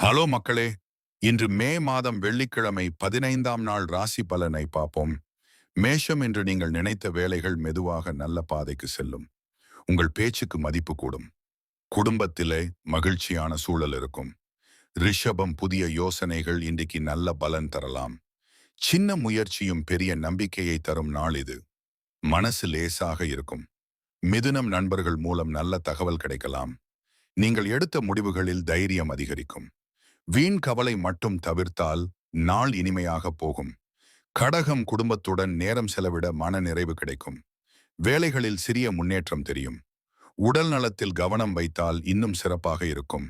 Hello மக்களே, இன்று மே மாதம் வெள்ளிக்கிழமை 15ஆம் நாள் ராசி பலனை பார்ப்போம். மேஷம் என்று நீங்கள் நினைத்த வேலைகள் மெதுவாக நல்ல பாதைக்கு செல்லும். உங்கள் பேச்சுக்கு மதிப்பு கூடும். குடும்பத்திலே மகிழ்ச்சியான சூழல் இருக்கும். ரிஷபம் புதிய யோசனைகள் இன்றைக்கு நல்ல பலன் தரலாம். சின்ன முயற்சியும் பெரிய நம்பிக்கையை தரும் நாள் இது. மனசு லேசாக இருக்கும். மிதுனம் நண்பர்கள் மூலம் நல்ல தகவல் கிடைக்கலாம். நீங்கள் எடுத்த முடிவுகளில் தைரியம் அதிகரிக்கும். வீண் கவலை மட்டும் தவிர்த்தால் நாள் இனிமையாக போகும். கடகம் குடும்பத்துடன் நேரம் செலவிட மன நிறைவு கிடைக்கும். வேலைகளில் சிறிய முன்னேற்றம் தெரியும். உடல் நலத்தில் கவனம் வைத்தால் இன்னும் சிறப்பாக இருக்கும்.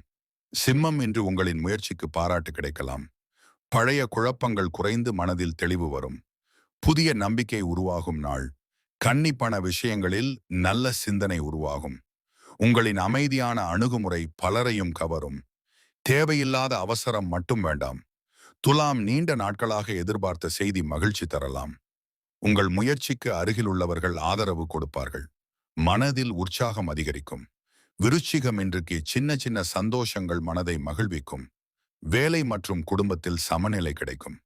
சிம்மம் இன்று உங்களின் முயற்சிக்கு பாராட்டு கிடைக்கலாம். பழைய குழப்பங்கள் குறைந்து மனதில் தெளிவு வரும். புதிய நம்பிக்கை உருவாகும் நாள். கன்னி பண விஷயங்களில் நல்ல சிந்தனை உருவாகும். உங்களின் அமைதியான அணுகுமுறை பலரையும் கவரும். தேவையில்லாத அவசரம் மட்டும் வேண்டாம். துலாம் நீண்ட நாட்களாக எதிர்பார்த்த செய்தி மகிழ்ச்சி தரலாம். உங்கள் முயற்சிக்கு அருகில் உள்ளவர்கள் ஆதரவு கொடுப்பார்கள். மனதில் உற்சாகம் அதிகரிக்கும். விருச்சிகம் இன்றைக்கு சின்ன சின்ன சந்தோஷங்கள் மனதை மகிழ்விக்கும். வேலை மற்றும் குடும்பத்தில் சமநிலை கிடைக்கும்.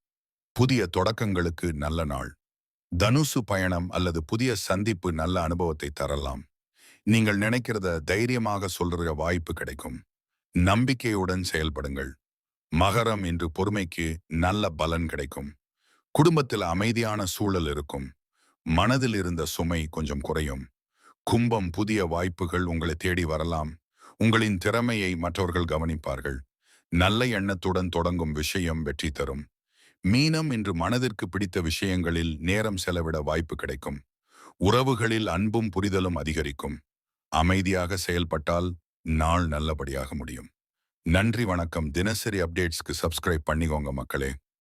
புதிய தொடக்கங்களுக்கு நல்ல நாள். தனுசு பயணம் அல்லது புதிய சந்திப்பு நல்ல அனுபவத்தை தரலாம். நீங்கள் நினைக்கிறத தைரியமாக சொல்ற வாய்ப்பு கிடைக்கும். நம்பிக்கையுடன் செயல்படுங்கள். மகரம் இன்று பொறுமைக்கு நல்ல பலன் கிடைக்கும். குடும்பத்தில் அமைதியான சூழல் இருக்கும். மனதில் இருந்த சுமை கொஞ்சம் குறையும். கும்பம் புதிய வாய்ப்புகள் உங்களை தேடி வரலாம். உங்களின் திறமையை மற்றவர்கள் கவனிப்பார்கள். நல்ல எண்ணத்துடன் தொடங்கும் விஷயம் வெற்றி தரும். மீனம் இன்று மனதிற்கு பிடித்த விஷயங்களில் நேரம் செலவிட வாய்ப்பு கிடைக்கும். உறவுகளில் அன்பும் புரிதலும் அதிகரிக்கும். அமைதியாக செயல்பட்டால் நாள் நல்லபடியாக முடியும். நன்றி வணக்கம். தினசரி அப்டேட்ஸ்க்கு சப்ஸ்கிரைப் பண்ணிக்கோங்க மக்களே.